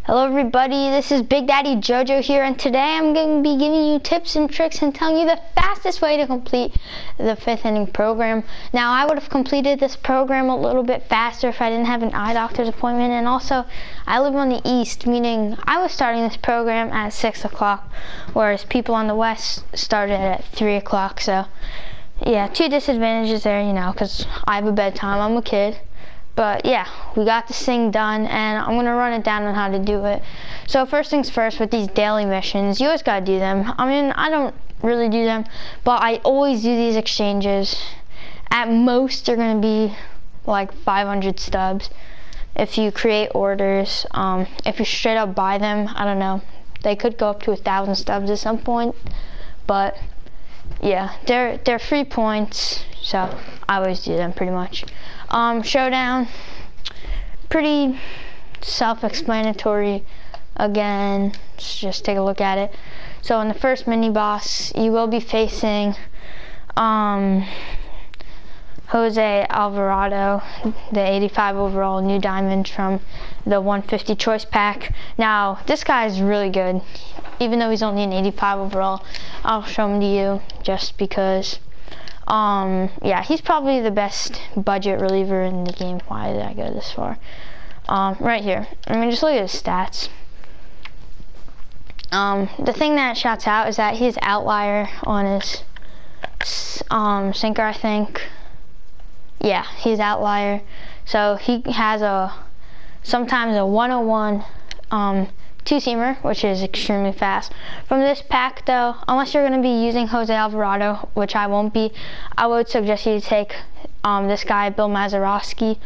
Hello everybody, this is Big Daddy JoJo here, and today I'm going to be giving you tips and tricks and telling you the fastest way to complete the 5th inning program. Now, I would have completed this program a little bit faster if I didn't have an eye doctor's appointment, and also I live on the east, meaning I was starting this program at 6 o'clock, whereas people on the west started at 3 o'clock, so yeah, two disadvantages there, you know, because I have a bedtime, I'm a kid. But yeah, we got this thing done, and I'm gonna run it down on how to do it. So first things first, with these daily missions, you always gotta do them. I mean, I don't really do them, but I always do these exchanges. At most, they're gonna be like 500 stubs. If you create orders, if you straight up buy them, I don't know, they could go up to 1,000 stubs at some point. But yeah, they're free points, so I always do them pretty much. Showdown, pretty self-explanatory. Again, let's just take a look at it. So in the first mini boss, you will be facing Jose Alvarado, the 85 overall new diamond from the 150 choice pack. Now, this guy is really good, even though he's only an 85 overall. I'll show him to you just because. Yeah, he's probably the best budget reliever in the game. Why did I go this far? Right here. I mean, just look at his stats. The thing that shouts out is that he's outlier on his sinker, I think. Yeah, he's outlier. So he has sometimes a 101 two-seamer, which is extremely fast. From this pack though, unless you're going to be using Jose Alvarado, which I won't be, I would suggest you to take this guy, Bill Mazeroski,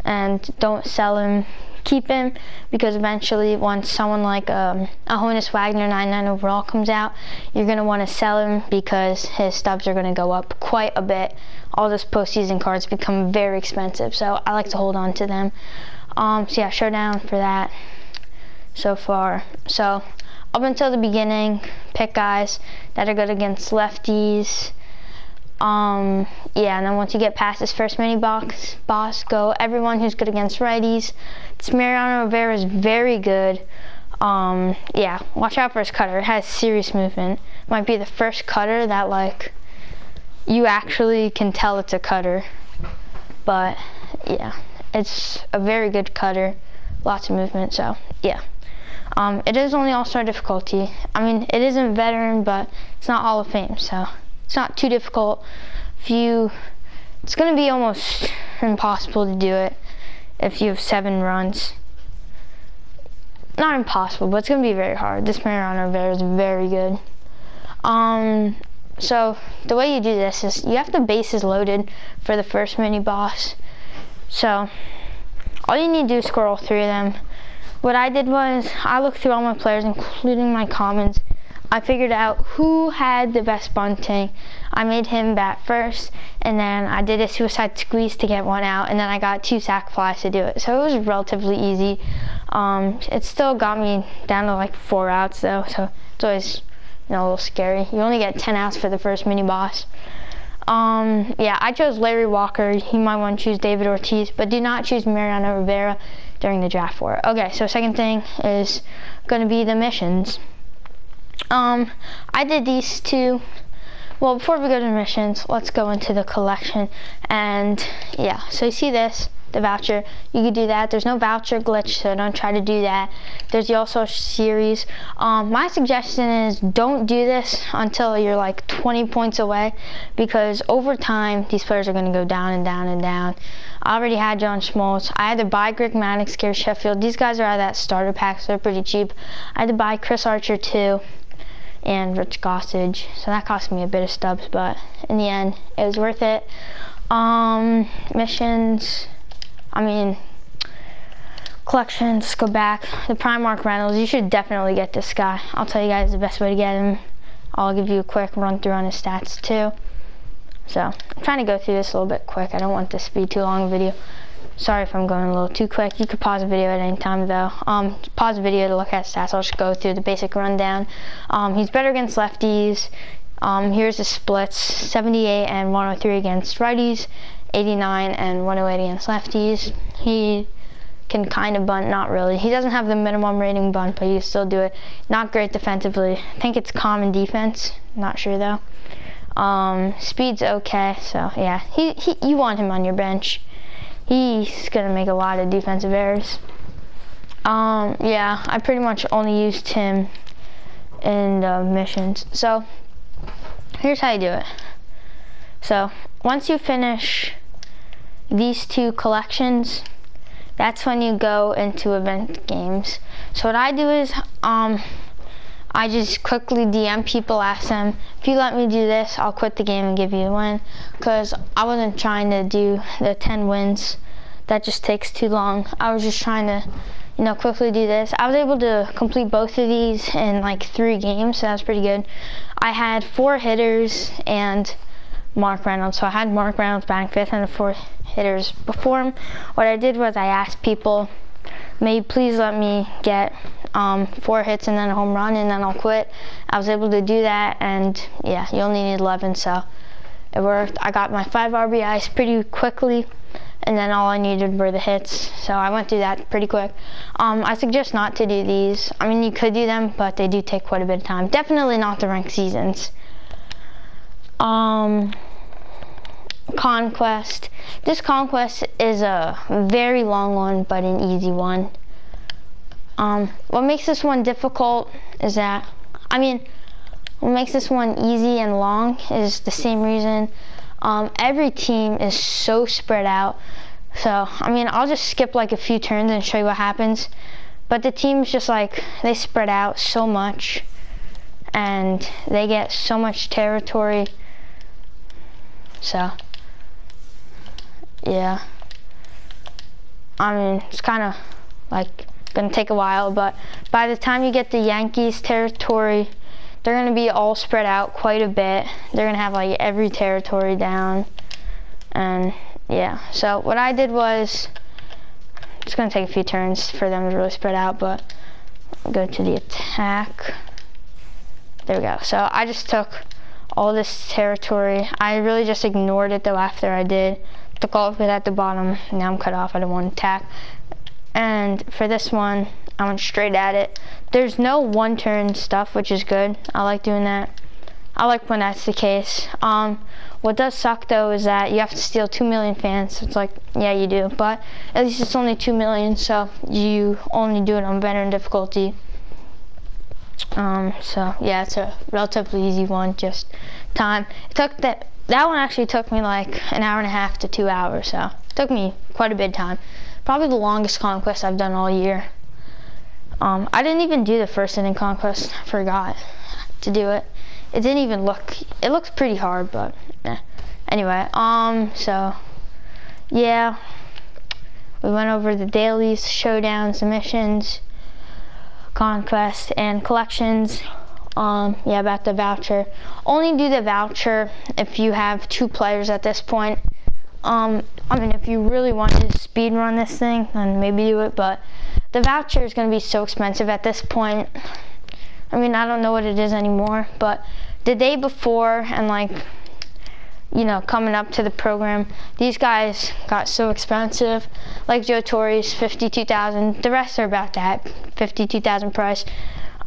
and don't sell him, keep him, because eventually once someone like a Honus Wagner 99 overall comes out, you're going to want to sell him because his stubs are going to go up quite a bit. All those postseason cards become very expensive, so I like to hold on to them. So yeah, showdown for that so far. So up until the beginning, pick guys that are good against lefties. Yeah, and then once you get past this first mini boss, go everyone who's good against righties. This Mariano Rivera is very good. Yeah, watch out for his cutter. It has serious movement. Might be the first cutter that like you actually can tell it's a cutter. But yeah, it's a very good cutter. Lots of movement, so yeah. It is only all-star difficulty. I mean, it isn't veteran, but it's not Hall of Fame, so it's not too difficult. It's going to be almost impossible to do it if you have 7 runs. Not impossible, but it's going to be very hard. This Mariano Rivera is very good. So the way you do this is you have the bases loaded for the first mini boss. So all you need to do is score all 3 of them. What I did was, I looked through all my players, including my commons. I figured out who had the best bunting. I made him bat first, and then I did a suicide squeeze to get 1 out, and then I got 2 sac flies to do it. So it was relatively easy. It still got me down to like 4 outs though, so it's always, you know, a little scary. You only get 10 outs for the first mini boss. Yeah, I chose Larry Walker. You might want to choose David Ortiz, but do not choose Mariano Rivera during the draft war. Okay, so second thing is going to be the missions. I did these 2. Well, before we go to the missions, let's go into the collection. And yeah, so you see this, the voucher. You could do that. There's no voucher glitch, so don't try to do that. There's the All-Star series. My suggestion is don't do this until you're like 20 points away, because over time these players are going to go down and down and down. I already had John Smoltz. I had to buy Greg Maddux, Gary Sheffield. These guys are out of that starter pack, so they're pretty cheap. I had to buy Chris Archer too, and Rich Gossage. So that cost me a bit of stubs, but in the end, it was worth it. Missions, I mean, collections, go back. The Primark Reynolds, you should definitely get this guy. I'll tell you guys the best way to get him. I'll give you a quick run through on his stats too. So I'm trying to go through this a little bit quick. I don't want this to be too long a video. Sorry if I'm going a little too quick. You could pause the video at any time though. Pause the video to look at stats. I'll just go through the basic rundown. He's better against lefties. Here's the splits: 78 and 103 against righties, 89 and 108 against lefties. He can kind of bunt, not really. He doesn't have the minimum rating bunt, but he can still do it. Not great defensively. I think it's common defense. Not sure though. Speed's okay, so yeah. You want him on your bench. He's gonna make a lot of defensive errors. Yeah, I pretty much only used him in the missions. So here's how you do it. So once you finish these 2 collections, that's when you go into event games. So what I do is I just quickly DM people, ask them, if you let me do this, I'll quit the game and give you a win, because I wasn't trying to do the 10 wins. That just takes too long. I was just trying to, you know, quickly do this. I was able to complete both of these in like 3 games, so that was pretty good. I had 4 hitters and Mark Reynolds. So I had Mark Reynolds batting 5th and the 4 hitters before him. What I did was I asked people, may you please let me get 4 hits and then a home run, and then I'll quit. I was able to do that, and yeah, you only need 11, so it worked. I got my 5 RBIs pretty quickly, and then all I needed were the hits, so I went through that pretty quick. I suggest not to do these. I mean, you could do them, but they do take quite a bit of time. Definitely not the ranked seasons. Conquest. This Conquest is a very long one, but an easy one. What makes this one difficult is that, what makes this one easy and long is the same reason. Every team is so spread out. So, I'll just skip like a few turns and show you what happens. But the teams just like, they spread out so much and they get so much territory. So, yeah. It's kind of like gonna take a while, but by the time you get the Yankees territory, they're gonna be all spread out quite a bit. They're gonna have like every territory down, and yeah. So what I did was, it's gonna take a few turns for them to really spread out, but I'll go to the attack. There we go. So I just took all this territory. I really just ignored it though after I did. Took all of it at the bottom. Now I'm cut off. I don't want to attack. And for this one, I went straight at it. There's no one turn stuff, which is good. I like doing that. I like when that's the case. What does suck though is that you have to steal 2 million fans. It's like, yeah, you do, but at least it's only 2 million, so you only do it on veteran difficulty. So yeah, it's a relatively easy one, just time. It took that one actually took me like an hour and a half to 2 hours, so it took me quite a bit of time. Probably the longest conquest I've done all year. I didn't even do the first inning conquest. I forgot to do it. It didn't even look, it looks pretty hard, but eh. Anyway, so yeah, we went over the dailies, showdowns, the missions, conquest, and collections. Yeah, about the voucher. Only do the voucher if you have 2 players at this point. If you really want to speed run this thing, then maybe do it, but the voucher is going to be so expensive at this point. I don't know what it is anymore, but the day before and like, you know, coming up to the program, these guys got so expensive. Like Joe Torre's, $52,000. The rest are about that, $52,000 price.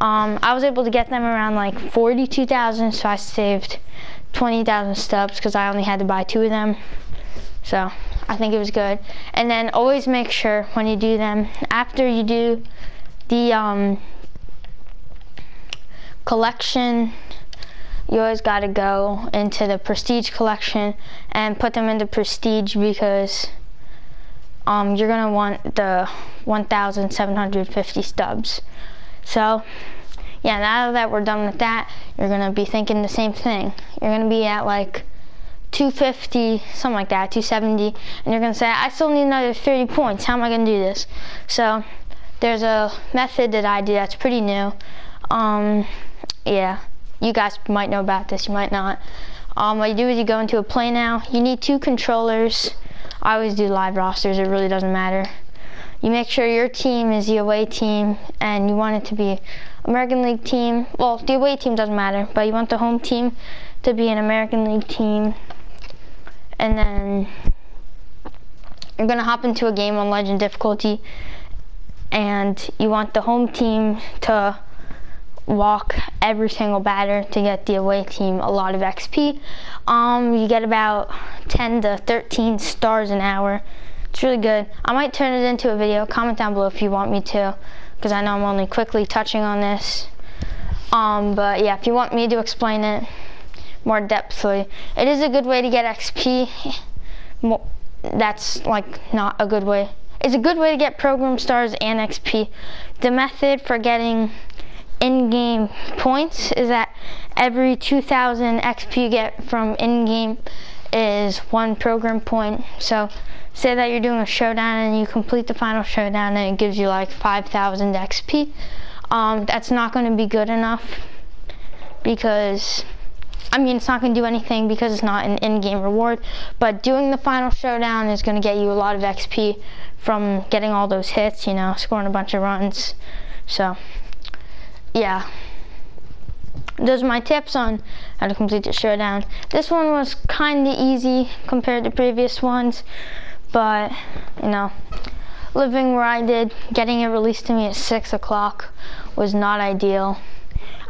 I was able to get them around like $42,000, so I saved 20,000 stubs because I only had to buy 2 of them. So I think it was good. And then always make sure when you do them, after you do the collection, you always got to go into the prestige collection and put them into prestige, because you're gonna want the 1,750 stubs. So yeah, now that we're done with that, you're gonna be thinking the same thing. You're gonna be at like 250, something like that, 270, and you're gonna say, I still need another 30 points. How am I gonna do this? So there's a method that I do that's pretty new. Yeah, you guys might know about this, you might not. What you do is you go into a play now. You need 2 controllers. I always do live rosters, it really doesn't matter. You make sure your team is the away team, and you want it to be American League team. Well, the away team doesn't matter, but you want the home team to be an American League team. And then you're gonna hop into a game on legend difficulty, and you want the home team to walk every single batter to get the away team a lot of XP. You get about 10 to 13 stars an hour. It's really good. I might turn it into a video. Comment down below if you want me to, because I know I'm only quickly touching on this. But yeah, if you want me to explain it more depthly, it is a good way to get XP. That's like not a good way. It's a good way to get program stars and XP. The method for getting in-game points is that every 2,000 XP you get from in-game is 1 program point. So say that you're doing a showdown and you complete the final showdown and it gives you like 5,000 XP. That's not going to be good enough because, I mean, it's not going to do anything because it's not an in-game reward, but doing the final showdown is going to get you a lot of XP from getting all those hits, you know, scoring a bunch of runs. So yeah, those are my tips on how to complete the showdown. This one was kind of easy compared to previous ones, but you know, living where I did, getting it released to me at 6 o'clock was not ideal.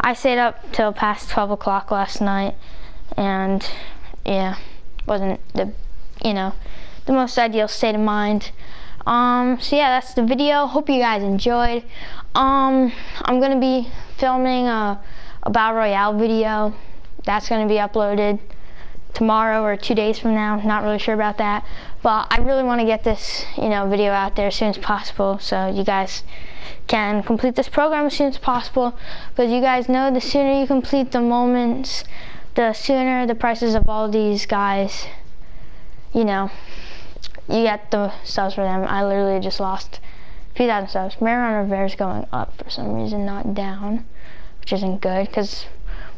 I stayed up till past 12 o'clock last night, and yeah, wasn't the, you know, the most ideal state of mind. So yeah, that's the video. Hope you guys enjoyed. I'm gonna be filming a Battle Royale video. That's gonna be uploaded tomorrow or 2 days from now. Not really sure about that, but I really want to get this, you know, video out there as soon as possible, so you guys can complete this program as soon as possible. Because you guys know, the sooner you complete the moments, the sooner the prices of all these guys, you know, you get the subs for them. I literally just lost 3,000 subs. Mariano Rivera is going up for some reason, not down, which isn't good, because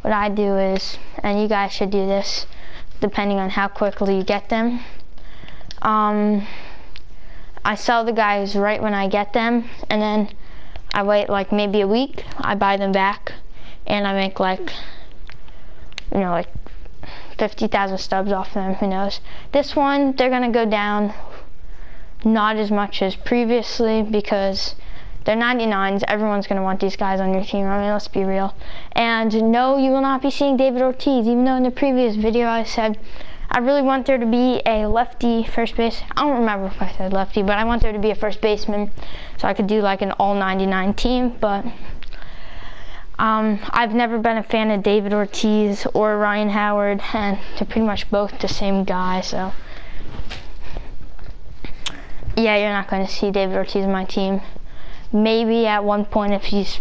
what I do is, and you guys should do this, depending on how quickly you get them, I sell the guys right when I get them, and then I wait like maybe a week, I buy them back, and I make like, you know, like 50,000 stubs off them, who knows. This one, they're gonna go down not as much as previously because they're 99s. Everyone's gonna want these guys on your team. I mean, let's be real. And no, you will not be seeing David Ortiz, even though in the previous video I said I really want there to be a lefty first base. I don't remember if I said lefty, but I want there to be a first baseman so I could do like an all 99 team. But I've never been a fan of David Ortiz or Ryan Howard, and they're pretty much both the same guy, so yeah, you're not going to see David Ortiz on my team. Maybe at one point, if he's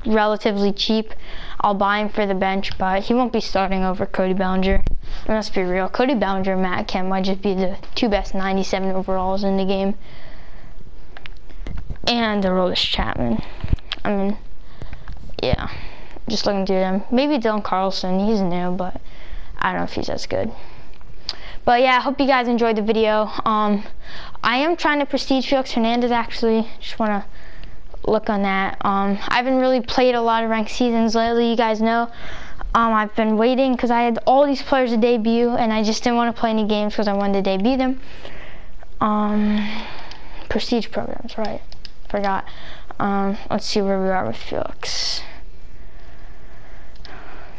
relatively cheap, I'll buy him for the bench, but he won't be starting over Cody Bellinger. And let's be real, Cody Bellinger and Matt Kemp might just be the 2 best 97 overalls in the game. And Aroldis Chapman. I mean, yeah, just looking through them. Maybe Dylan Carlson, he's new, but I don't know if he's as good. But yeah, I hope you guys enjoyed the video. I am trying to prestige Felix Hernandez, actually. Just want to look on that. I haven't really played a lot of ranked seasons lately, you guys know. I've been waiting because I had all these players to debut, and I just didn't want to play any games because I wanted to debut them. Prestige programs, right? Forgot. Let's see where we are with Felix.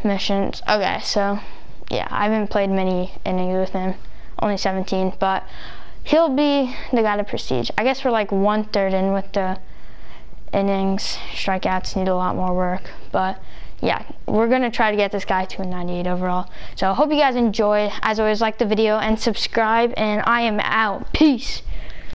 Missions. Okay, so yeah, I haven't played many innings with him, only 17, but he'll be the guy to prestige. I guess we're like 1/3 in with the innings. Strikeouts need a lot more work, but yeah, we're gonna try to get this guy to a 98 overall. So I hope you guys enjoyed. As always, like the video and subscribe, and I am out. Peace.